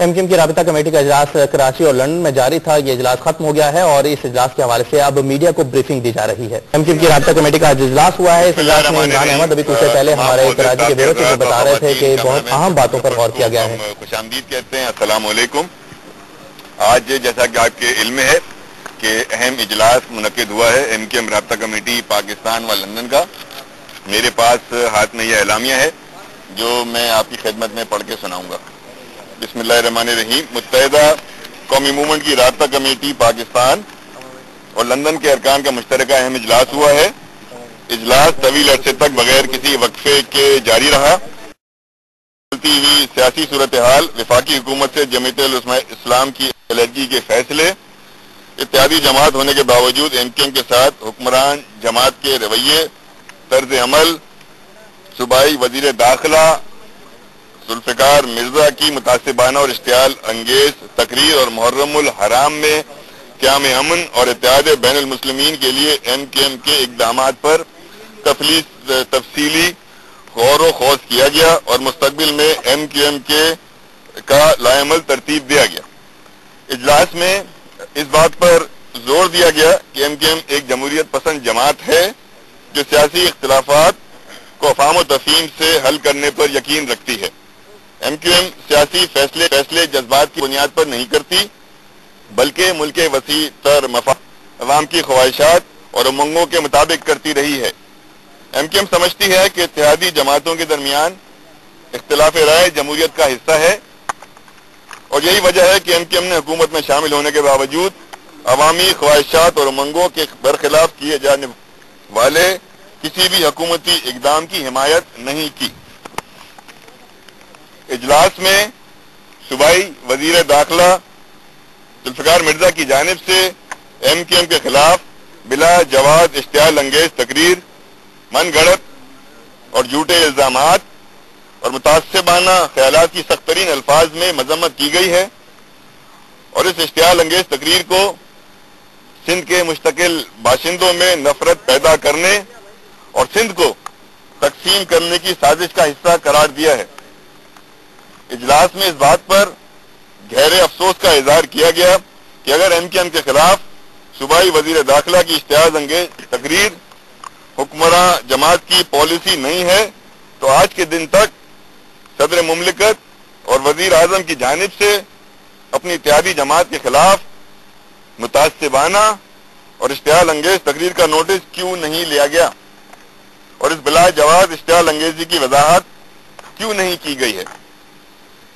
M Q M کی رابطہ committee کا اجلاس کراچی اور لندن میں جاری تھا. یہ اجلاس ختم ہو گیا ہے اور اس اجلاس کے حوالے سے اب میڈیا کو بریفنگ دی جا رہی ہے. ایم کیو ایم کی رابطہ کمیٹی کا اجلاس ہوا ہے. اس اجلاس میں عمران احمد ابھی کچھ دیر پہلے ہمارے کراچی کے بیورو چیف کو بتا رہے تھے کہ بہت اہم باتوں پر غور کیا گیا ہے. خوش آمدید کہتے ہیں. السلام علیکم. آج جیسا کہ آپ کے علم ہے کہ اہم اجلاس منعقد ہوا ہے ایم کیو ایم رابطہ کمیٹی پاکستان و لندن کا. میرے پاس ہاتھ میں یہ اعلامیہ ہے جو میں آپ کی خدمت میں پڑھ کے سناؤں گا. بسم اللہ الرحمن الرحیم. متحدہ قومی موومنٹ کی رابطہ کمیٹی پاکستان اور لندن کے ارکان کا مشترکہ اہم اجلاس ہوا ہے. اجلاس طویل عرصے تک بغیر کسی وقفے کے جاری رہا. چلتی ہوئی سیاسی صورتحال، وفاقی حکومت سے جمعیت العلماء اسلام کی علیحدگی کے فیصلے، اتحادی جماعت ہونے کے باوجود ایم کیو ایم کے ساتھ حکمران جماعت کے رویے، طرز عمل، صوبائی وزیر داخلہ ذوالفقار مرزا کی متعصبانہ اور اشتعال انگیز تقریر اور محرم الحرام میں قیام امن اور اتحاد بین المسلمین کے لیے ایم کیو ایم کے اقدامات پر تفصیلی غور و خوض کیا گیا اور مستقبل میں ایم کیو ایم کا لائحہ ترتیب دیا گیا. اجلاس میں اس بات پر زور دیا گیا کہ ایم کیو ایم ایک جمہوریت پسند جماعت ہے جو سیاسی اختلافات کو افہام و تفہیم سے حل کرنے پر یقین رکھتی ہے. ایم کیو ایم سیاسی فیصلے جذبات کی بنیاد پر نہیں کرتی بلکہ ملک وسیع تر مفاد، عوام کی خواہشات اور امنگوں کے مطابق کرتی رہی ہے. ایم کیو ایم سمجھتی ہے کہ اتحادی جماعتوں کے درمیان اختلاف رائے جمہوریت کا حصہ ہے اور یہی وجہ ہے کہ ایم کیو ایم نے حکومت میں شامل ہونے کے باوجود عوامی خواہشات اور امنگوں کے برخلاف کیے جانے والے کسی بھی حکومتی اقدام کی حمایت نہیں کی. اجلاس میں صوبائی وزیر داخلہ ذوالفقار مرزا کی جانب سے ایم کیو ایم کے خلاف بلا جواز اشتعال انگیز تقریر، من گھڑت اور جھوٹے الزامات اور متعصبانہ خیالات کی سخت ترین الفاظ میں مذمت کی گئی ہے اور اس اشتعال انگیز تقریر کو سندھ کے مستقل باشندوں میں نفرت پیدا کرنے اور سندھ کو تقسیم کرنے کی سازش کا حصہ قرار دیا ہے. اجلاس میں اس بات پر گہرے افسوس کا اظہار کیا گیا کہ اگر ایم کیو ایم کے خلاف صوبائی وزیر داخلہ کی اشتعال انگیز تقریر حکمراں جماعت کی پالیسی نہیں ہے تو آج کے دن تک صدر مملکت اور وزیر اعظم کی جانب سے اپنی اتحادی جماعت کے خلاف متعصبانہ اور اشتعال انگیز تقریر کا نوٹس کیوں نہیں لیا گیا اور اس بلا جواز اشتعال انگیزی کی وضاحت کیوں نہیں کی گئی ہے.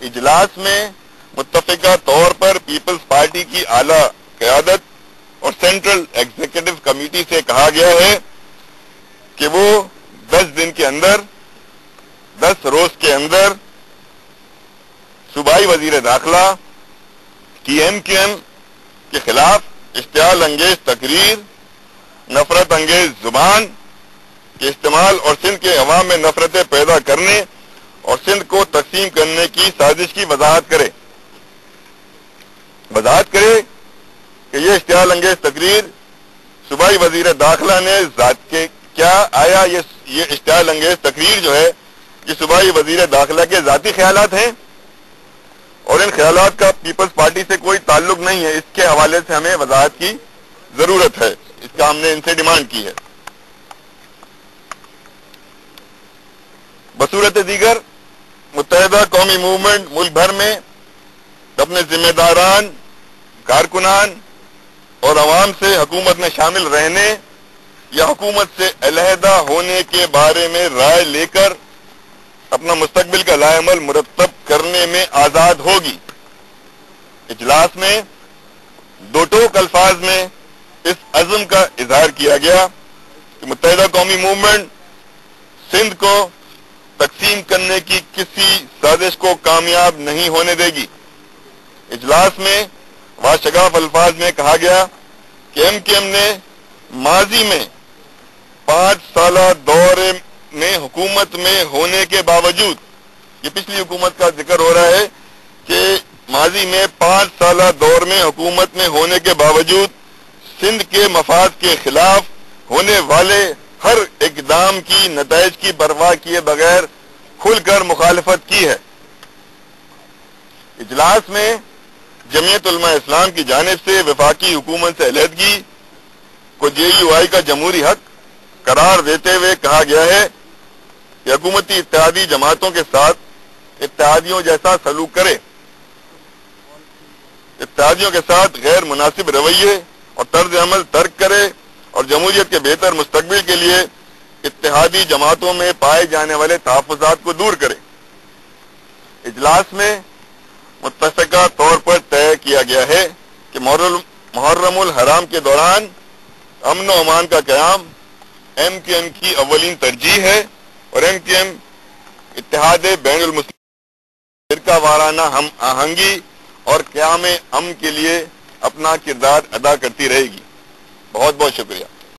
اجلاس میں متفقہ طور پر پیپلز پارٹی کی اعلیٰ قیادت اور سینٹرل ایگزیکٹو کمیٹی سے کہا گیا ہے کہ وہ 10 روز کے اندر صوبائی وزیر داخلہ کی ایم کیو ایم کے خلاف اشتعال انگیز تقریر، نفرت انگیز زبان کے استعمال اور سندھ کے عوام میں نفرتیں پیدا کرنے اور سندھ کو تقسیم کرنے کی سازش کی وضاحت کرے کہ یہ اشتعال انگیز تقریر صوبائی وزیر داخلہ نے ذات کے کیا آیا یہ اشتعال انگیز تقریر جو ہے یہ صوبائی وزیر داخلہ کے ذاتی خیالات ہیں اور ان خیالات کا پیپلز پارٹی سے کوئی تعلق نہیں ہے. اس کے حوالے سے ہمیں وضاحت کی ضرورت ہے. اس کا ہم نے ان سے ڈیمانڈ کی ہے. بصورت دیگر متحدہ قومی موومنٹ ملک بھر میں اپنے ذمہ داران، کارکنان اور عوام سے حکومت میں شامل رہنے یا حکومت سے علیحدہ ہونے کے بارے میں رائے لے کر اپنا مستقبل کا لائحہ عمل مرتب کرنے میں آزاد ہوگی. اجلاس میں دو ٹوک الفاظ میں اس عزم کا اظہار کیا گیا کہ متحدہ قومی موومنٹ سندھ کو تقسیم کرنے کی کسی سازش کو کامیاب نہیں ہونے دے گی. اجلاس میں واشگاف الفاظ میں کہا گیا کہ ایم کیو ایم نے ماضی میں 5 سالہ دور میں حکومت میں ہونے کے باوجود، یہ پچھلی حکومت کا ذکر ہو رہا ہے کہ ماضی میں 5 سالہ دور میں حکومت میں ہونے کے باوجود سندھ کے مفاد کے خلاف ہونے والے ہر اقدام کی نتائج کی پرواہ کیے بغیر کھل کر مخالفت کی ہے. اجلاس میں جمعیت علماء اسلام کی جانب سے وفاقی حکومت سے علیحدگی کو JUI کا جمہوری حق قرار دیتے ہوئے کہا گیا ہے کہ حکومتی اتحادی جماعتوں کے ساتھ اتحادیوں جیسا سلوک کرے، اتحادیوں کے ساتھ غیر مناسب رویے اور طرز عمل ترک کرے اور جمہوریت کے بہتر مستقبل کے لیے اتحادی جماعتوں میں پائے جانے والے تحفظات کو دور کرے۔ اجلاس میں متفقہ طور پر طے کیا گیا ہے کہ محرم الحرام کے دوران امن و امان کا قیام MKM کی اولین ترجیح ہے اور MKM اتحاد بین المسلم فرقہ وارانہ ہم آہنگی اور قیام امن کے لیے اپنا کردار ادا کرتی رہے گی۔ بہت بہت شکریہ۔